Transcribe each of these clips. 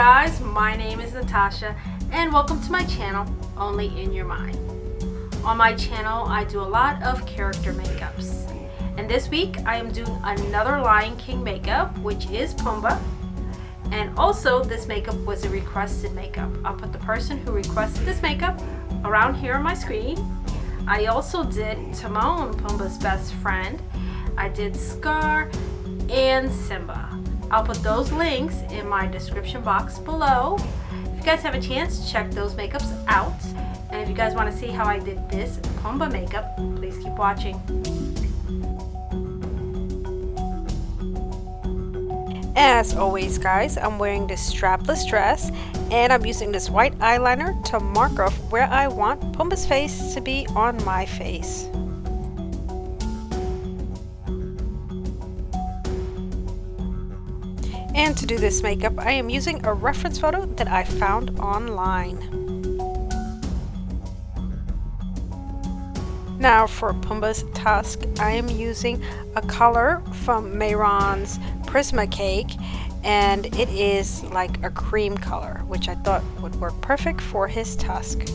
guys, my name is Natasha and welcome to my channel, Only in Your Mind. On my channel, I do a lot of character makeups. And this week, I am doing another Lion King makeup, which is Pumba. And also, this makeup was a requested makeup. I'll put the person who requested this makeup around here on my screen. I also did Timon, Pumba's best friend. I did Scar and Simba. I'll put those links in my description box below. If you guys have a chance, check those makeups out. And if you guys want to see how I did this Pumba makeup, please keep watching. As always, guys, I'm wearing this strapless dress and I'm using this white eyeliner to mark off where I want Pumba's face to be on my face. And to do this makeup, I am using a reference photo that I found online. Now for Pumba's tusk, I am using a color from Mehron's Prisma Cake, and it is like a cream color, which I thought would work perfect for his tusk.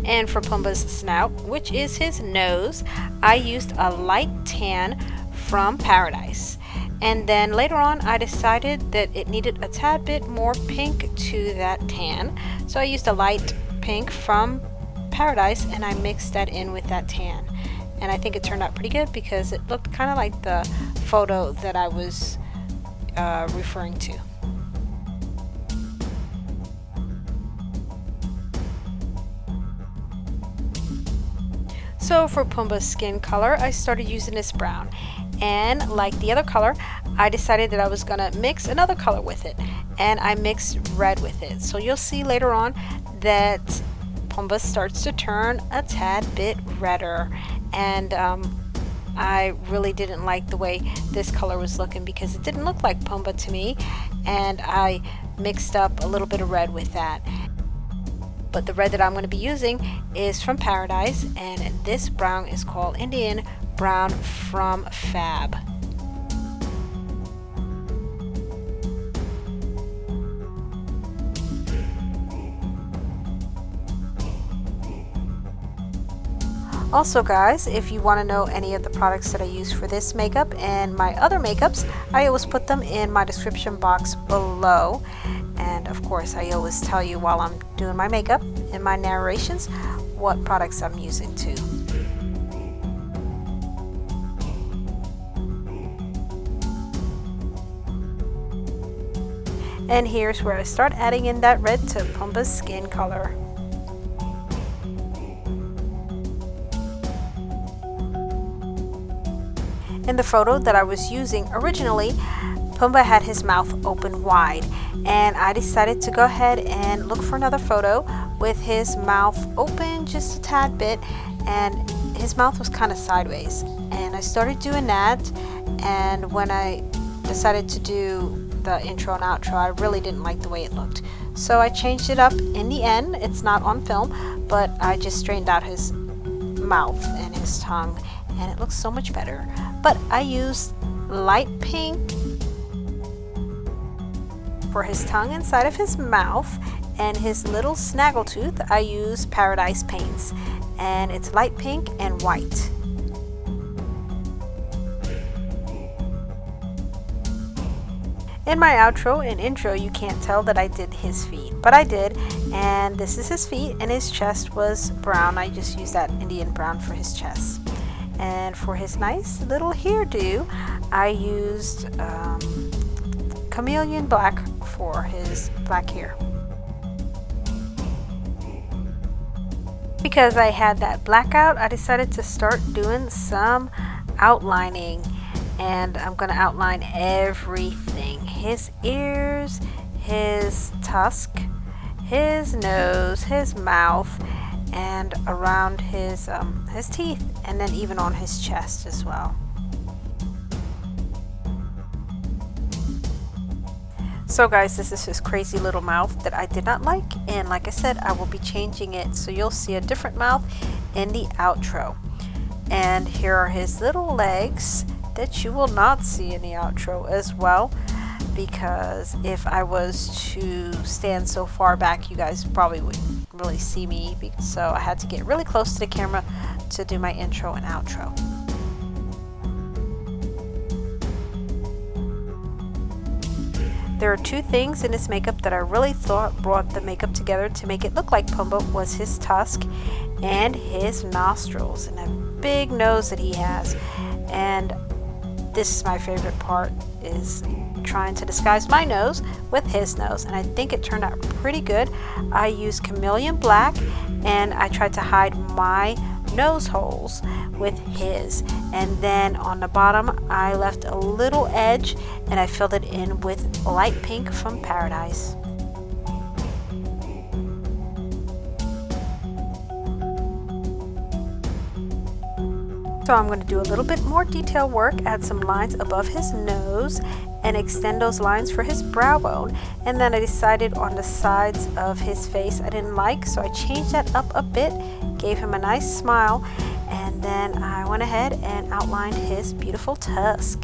And for Pumba's snout, which is his nose, I used a light tan from Paradise. And then later on, I decided that it needed a tad bit more pink to that tan. So I used a light pink from Paradise and I mixed that in with that tan. And I think it turned out pretty good because it looked kind of like the photo that I was referring to. So for Pumba's skin color, I started using this brown, and like the other color, I decided that I was gonna mix another color with it, and I mixed red with it. So you'll see later on that Pumba starts to turn a tad bit redder, and I really didn't like the way this color was looking because it didn't look like Pumba to me, and I mixed up a little bit of red with that. But the red that I'm going to be using is from Paradise, and this brown is called Indian Brown from Fab. Also guys, if you want to know any of the products that I use for this makeup and my other makeups, I always put them in my description box below. And of course, I always tell you while I'm doing my makeup in my narrations what products I'm using too. And here's where I start adding in that red to Pumba's skin color. In the photo that I was using originally, Pumba had his mouth open wide, and I decided to go ahead and look for another photo with his mouth open just a tad bit, and his mouth was kind of sideways. And I started doing that, and when I decided to do the intro and outro, I really didn't like the way it looked. So I changed it up in the end. It's not on film, but I just straightened out his mouth and his tongue, and it looks so much better. But I used light pink for his tongue inside of his mouth, and his little snaggletooth I use Paradise paints, and it's light pink and white. In my outro and intro, you can't tell that I did his feet, but I did, and this is his feet, and his chest was brown. I just used that Indian brown for his chest. And for his nice little hairdo, I used Cameleon black for his black hair. Because I had that blackout, I decided to start doing some outlining, and I'm going to outline everything: his ears, his tusk, his nose, his mouth, and around his teeth, and then even on his chest as well. So guys, this is his crazy little mouth that I did not like, and like I said, I will be changing it, so you'll see a different mouth in the outro. And here are his little legs that you will not see in the outro as well, because if I was to stand so far back, you guys probably wouldn't really see me. So I had to get really close to the camera to do my intro and outro. There are two things in this makeup that I really thought brought the makeup together to make it look like Pumba, was his tusk and his nostrils and a big nose that he has. And this is my favorite part, is trying to disguise my nose with his nose, and I think it turned out pretty good. I used Cameleon black and I tried to hide my nose holes with his, and then on the bottom I left a little edge and I filled it in with light pink from Paradise. So I'm going to do a little bit more detail work, add some lines above his nose and extend those lines for his brow bone. And then I decided on the sides of his face I didn't like, so I changed that up a bit, gave him a nice smile, and then I went ahead and outlined his beautiful tusk.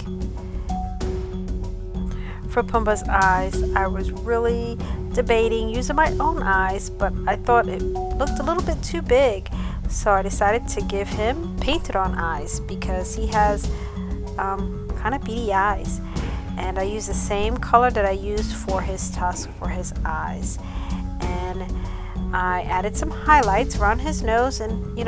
For Pumba's eyes, I was really debating using my own eyes, but I thought it looked a little bit too big. So I decided to give him painted on eyes because he has kind of beady eyes. And I used the same color that I used for his tusk for his eyes. And I added some highlights around his nose and,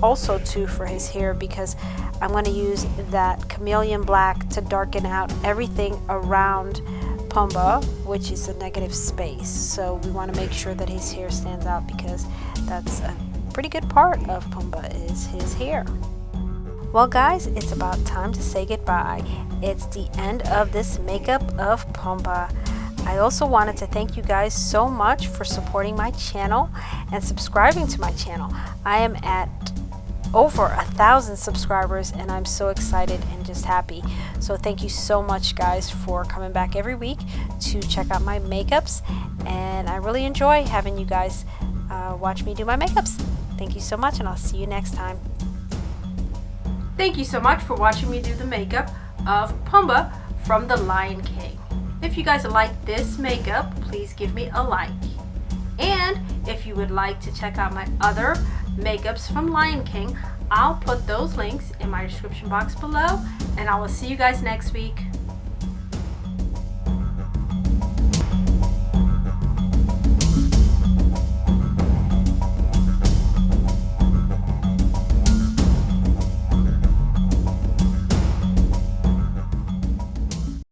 also too for his hair, because I'm going to use that Cameleon black to darken out everything around Pumba, which is a negative space. So we want to make sure that his hair stands out, because that's a pretty good part of Pumba is his hair. Well guys, it's about time to say goodbye. It's the end of this makeup of Pumba. I also wanted to thank you guys so much for supporting my channel and subscribing to my channel. I am at over 1,000 subscribers and I'm so excited and just happy. So thank you so much guys for coming back every week to check out my makeups, and I really enjoy having you guys watch me do my makeups. Thank you so much, and I'll see you next time. Thank you so much for watching me do the makeup of Pumba from the Lion King. If you guys like this makeup, please give me a like. And if you would like to check out my other makeups from Lion King, I'll put those links in my description box below, and I will see you guys next week.